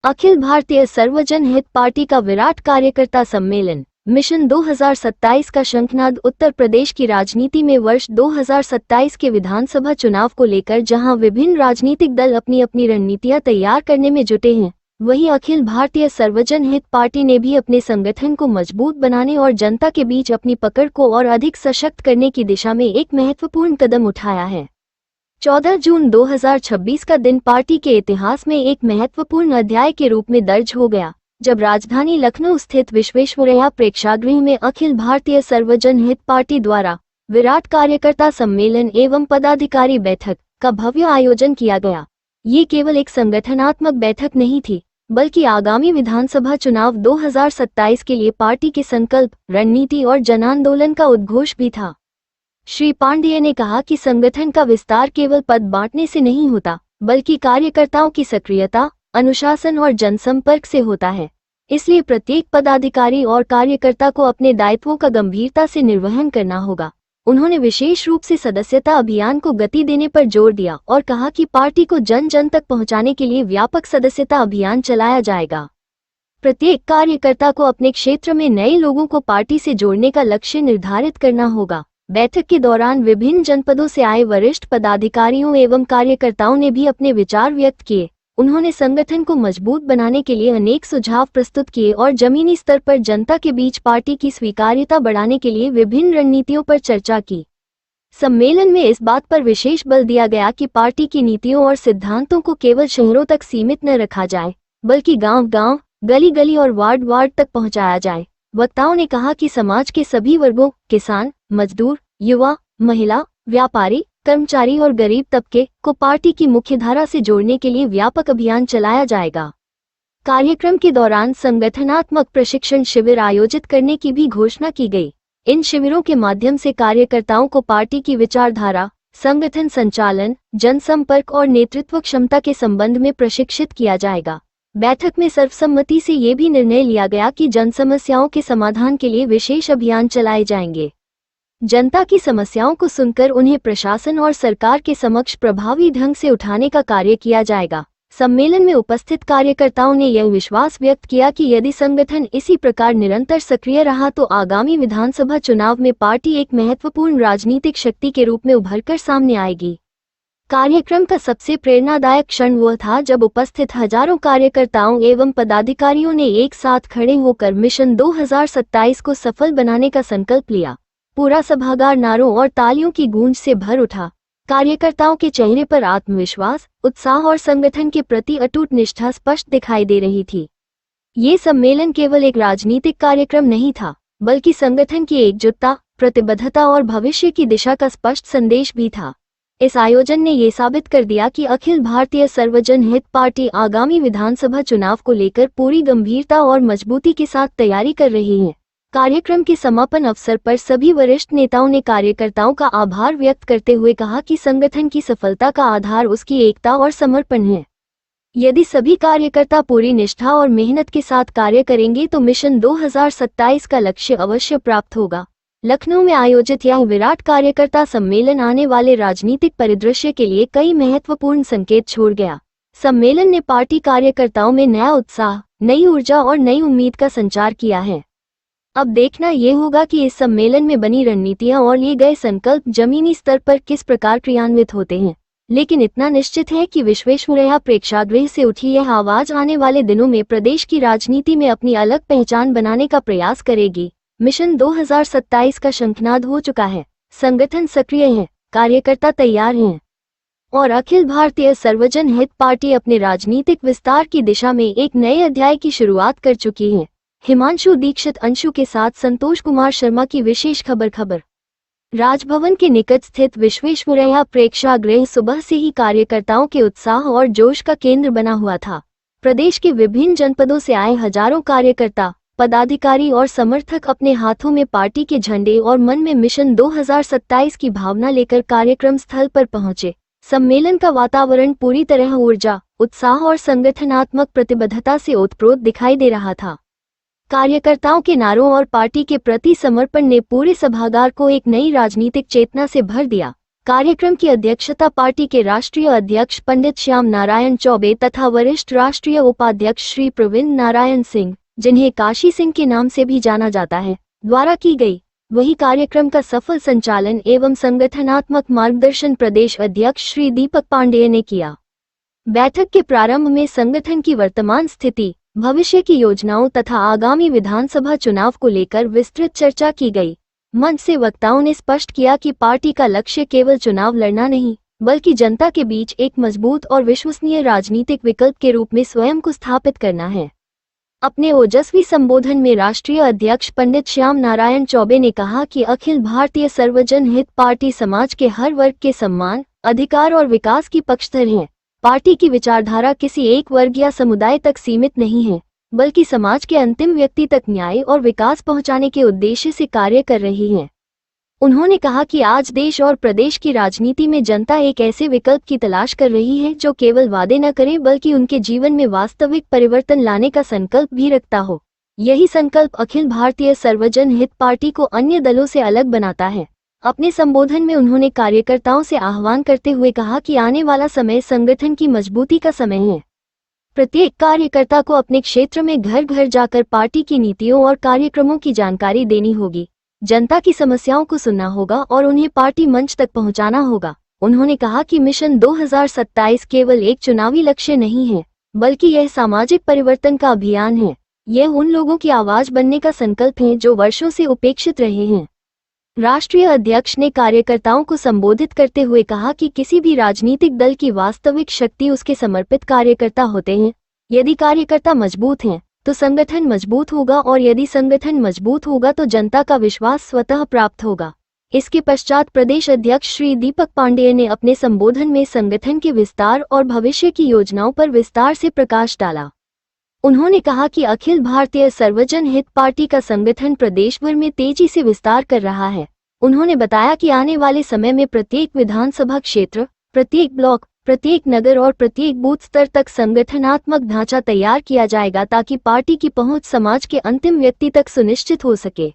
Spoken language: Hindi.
अखिल भारतीय सर्वजन हित पार्टी का विराट कार्यकर्ता सम्मेलन मिशन 2027 का शंखनाद उत्तर प्रदेश की राजनीति में वर्ष 2027 के विधानसभा चुनाव को लेकर जहां विभिन्न राजनीतिक दल अपनी अपनी रणनीतियां तैयार करने में जुटे हैं, वहीं अखिल भारतीय सर्वजन हित पार्टी ने भी अपने संगठन को मजबूत बनाने और जनता के बीच अपनी पकड़ को और अधिक सशक्त करने की दिशा में एक महत्वपूर्ण कदम उठाया है। 14 जून 2026 का दिन पार्टी के इतिहास में एक महत्वपूर्ण अध्याय के रूप में दर्ज हो गया, जब राजधानी लखनऊ स्थित विश्वेश्वरैया प्रेक्षागृह में अखिल भारतीय सर्वजन हित पार्टी द्वारा विराट कार्यकर्ता सम्मेलन एवं पदाधिकारी बैठक का भव्य आयोजन किया गया। ये केवल एक संगठनात्मक बैठक नहीं थी, बल्कि आगामी विधानसभा चुनाव 2027 के लिए पार्टी के संकल्प, रणनीति और जनांदोलन का उद्घोष भी था। श्री पांडेय ने कहा कि संगठन का विस्तार केवल पद बांटने से नहीं होता, बल्कि कार्यकर्ताओं की सक्रियता, अनुशासन और जनसंपर्क से होता है। इसलिए प्रत्येक पदाधिकारी और कार्यकर्ता को अपने दायित्वों का गंभीरता से निर्वहन करना होगा। उन्होंने विशेष रूप से सदस्यता अभियान को गति देने पर जोर दिया और कहा कि पार्टी को जन जन तक पहुंचाने के लिए व्यापक सदस्यता अभियान चलाया जाएगा। प्रत्येक कार्यकर्ता को अपने क्षेत्र में नए लोगों को पार्टी से जोड़ने का लक्ष्य निर्धारित करना होगा। बैठक के दौरान विभिन्न जनपदों से आए वरिष्ठ पदाधिकारियों एवं कार्यकर्ताओं ने भी अपने विचार व्यक्त किए। उन्होंने संगठन को मजबूत बनाने के लिए अनेक सुझाव प्रस्तुत किए और जमीनी स्तर पर जनता के बीच पार्टी की स्वीकार्यता बढ़ाने के लिए विभिन्न रणनीतियों पर चर्चा की। सम्मेलन में इस बात पर विशेष बल दिया गया कि पार्टी की नीतियों और सिद्धांतों को केवल शहरों तक सीमित न रखा जाए, बल्कि गांव-गांव, गली-गली और वार्ड-वार्ड तक पहुंचाया जाए। वक्ताओं ने कहा कि समाज के सभी वर्गों, किसान, मजदूर, युवा, महिला, व्यापारी, कर्मचारी और गरीब तबके को पार्टी की मुख्यधारा से जोड़ने के लिए व्यापक अभियान चलाया जाएगा। कार्यक्रम के दौरान संगठनात्मक प्रशिक्षण शिविर आयोजित करने की भी घोषणा की गई। इन शिविरों के माध्यम से कार्यकर्ताओं को पार्टी की विचारधारा, संगठन संचालन, जनसंपर्क और नेतृत्व क्षमता के संबंध में प्रशिक्षित किया जाएगा। बैठक में सर्वसम्मति से ये भी निर्णय लिया गया कि जन समस्याओं के समाधान के लिए विशेष अभियान चलाए जाएंगे। जनता की समस्याओं को सुनकर उन्हें प्रशासन और सरकार के समक्ष प्रभावी ढंग से उठाने का कार्य किया जाएगा। सम्मेलन में उपस्थित कार्यकर्ताओं ने यह विश्वास व्यक्त किया कि यदि संगठन इसी प्रकार निरंतर सक्रिय रहा तो आगामी विधानसभा चुनाव में पार्टी एक महत्वपूर्ण राजनीतिक शक्ति के रूप में उभरकर सामने आएगी। कार्यक्रम का सबसे प्रेरणादायक क्षण वह था जब उपस्थित हजारों कार्यकर्ताओं एवं पदाधिकारियों ने एक साथ खड़े होकर मिशन 2027 को सफल बनाने का संकल्प लिया। पूरा सभागार नारों और तालियों की गूंज से भर उठा। कार्यकर्ताओं के चेहरे पर आत्मविश्वास, उत्साह और संगठन के प्रति अटूट निष्ठा स्पष्ट दिखाई दे रही थी। ये सम्मेलन केवल एक राजनीतिक कार्यक्रम नहीं था, बल्कि संगठन की एकजुटता, प्रतिबद्धता और भविष्य की दिशा का स्पष्ट संदेश भी था। इस आयोजन ने ये साबित कर दिया कि अखिल भारतीय सर्वजन हित पार्टी आगामी विधानसभा चुनाव को लेकर पूरी गंभीरता और मजबूती के साथ तैयारी कर रही है। कार्यक्रम के समापन अवसर पर सभी वरिष्ठ नेताओं ने कार्यकर्ताओं का आभार व्यक्त करते हुए कहा कि संगठन की सफलता का आधार उसकी एकता और समर्पण है। यदि सभी कार्यकर्ता पूरी निष्ठा और मेहनत के साथ कार्य करेंगे तो मिशन 2027 का लक्ष्य अवश्य प्राप्त होगा। लखनऊ में आयोजित यह विराट कार्यकर्ता सम्मेलन आने वाले राजनीतिक परिदृश्य के लिए कई महत्वपूर्ण संकेत छोड़ गया। सम्मेलन ने पार्टी कार्यकर्ताओं में नया उत्साह, नई ऊर्जा और नई उम्मीद का संचार किया है। अब देखना ये होगा कि इस सम्मेलन में बनी रणनीतियां और लिए गए संकल्प जमीनी स्तर पर किस प्रकार क्रियान्वित होते हैं। लेकिन इतना निश्चित है कि विश्वेश्वरैया प्रेक्षागृह से उठी यह आवाज आने वाले दिनों में प्रदेश की राजनीति में अपनी अलग पहचान बनाने का प्रयास करेगी। मिशन 2027 का शंखनाद हो चुका है, संगठन सक्रिय है, कार्यकर्ता तैयार हैं और अखिल भारतीय सर्वजन हित पार्टी अपने राजनीतिक विस्तार की दिशा में एक नए अध्याय की शुरुआत कर चुकी है। हिमांशु दीक्षित अंशु के साथ संतोष कुमार शर्मा की विशेष खबर। राजभवन के निकट स्थित विश्वेश्वरैया प्रेक्षागृह सुबह से ही कार्यकर्ताओं के उत्साह और जोश का केंद्र बना हुआ था। प्रदेश के विभिन्न जनपदों से आए हजारों कार्यकर्ता, पदाधिकारी और समर्थक अपने हाथों में पार्टी के झंडे और मन में मिशन 2027 की भावना लेकर कार्यक्रम स्थल पर पहुंचे। सम्मेलन का वातावरण पूरी तरह ऊर्जा, उत्साह और संगठनात्मक प्रतिबद्धता से ओतप्रोत दिखाई दे रहा था। कार्यकर्ताओं के नारों और पार्टी के प्रति समर्पण ने पूरे सभागार को एक नई राजनीतिक चेतना से भर दिया। कार्यक्रम की अध्यक्षता पार्टी के राष्ट्रीय अध्यक्ष पंडित श्याम नारायण चौबे तथा वरिष्ठ राष्ट्रीय उपाध्यक्ष श्री प्रवीण नारायण सिंह, जिन्हें काशी सिंह के नाम से भी जाना जाता है, द्वारा की गई। वही कार्यक्रम का सफल संचालन एवं संगठनात्मक मार्गदर्शन प्रदेश अध्यक्ष श्री दीपक पांडेय ने किया। बैठक के प्रारंभ में संगठन की वर्तमान स्थिति, भविष्य की योजनाओं तथा आगामी विधानसभा चुनाव को लेकर विस्तृत चर्चा की गई। मंच से वक्ताओं ने स्पष्ट किया कि पार्टी का लक्ष्य केवल चुनाव लड़ना नहीं, बल्कि जनता के बीच एक मजबूत और विश्वसनीय राजनीतिक विकल्प के रूप में स्वयं को स्थापित करना है। अपने ओजस्वी संबोधन में राष्ट्रीय अध्यक्ष पंडित श्याम नारायण चौबे ने कहा कि अखिल भारतीय सर्वजन हित पार्टी समाज के हर वर्ग के सम्मान, अधिकार और विकास की पक्षधर है। पार्टी की विचारधारा किसी एक वर्ग या समुदाय तक सीमित नहीं है, बल्कि समाज के अंतिम व्यक्ति तक न्याय और विकास पहुंचाने के उद्देश्य से कार्य कर रही है। उन्होंने कहा कि आज देश और प्रदेश की राजनीति में जनता एक ऐसे विकल्प की तलाश कर रही है जो केवल वादे न करे बल्कि उनके जीवन में वास्तविक परिवर्तन लाने का संकल्प भी रखता हो। यही संकल्प अखिल भारतीय सर्वजन हित पार्टी को अन्य दलों से अलग बनाता है। अपने संबोधन में उन्होंने कार्यकर्ताओं से आह्वान करते हुए कहा कि आने वाला समय संगठन की मजबूती का समय है। प्रत्येक कार्यकर्ता को अपने क्षेत्र में घर घर जाकर पार्टी की नीतियों और कार्यक्रमों की जानकारी देनी होगी। जनता की समस्याओं को सुनना होगा और उन्हें पार्टी मंच तक पहुंचाना होगा। उन्होंने कहा कि मिशन 2027 केवल एक चुनावी लक्ष्य नहीं है, बल्कि यह सामाजिक परिवर्तन का अभियान है। यह उन लोगों की आवाज बनने का संकल्प है जो वर्षों से उपेक्षित रहे हैं। राष्ट्रीय अध्यक्ष ने कार्यकर्ताओं को संबोधित करते हुए कहा कि किसी भी राजनीतिक दल की वास्तविक शक्ति उसके समर्पित कार्यकर्ता होते हैं। यदि कार्यकर्ता मजबूत हैं, तो संगठन मजबूत होगा और यदि संगठन मजबूत होगा तो जनता का विश्वास स्वतः प्राप्त होगा। इसके पश्चात प्रदेश अध्यक्ष श्री दीपक पांडेय ने अपने संबोधन में संगठन के विस्तार और भविष्य की योजनाओं पर विस्तार से प्रकाश डाला। उन्होंने कहा कि अखिल भारतीय सर्वजन हित पार्टी का संगठन प्रदेश भर में तेजी से विस्तार कर रहा है। उन्होंने बताया कि आने वाले समय में प्रत्येक विधानसभा क्षेत्र, प्रत्येक ब्लॉक, प्रत्येक नगर और प्रत्येक बूथ स्तर तक संगठनात्मक ढांचा तैयार किया जाएगा ताकि पार्टी की पहुंच समाज के अंतिम व्यक्ति तक सुनिश्चित हो सके।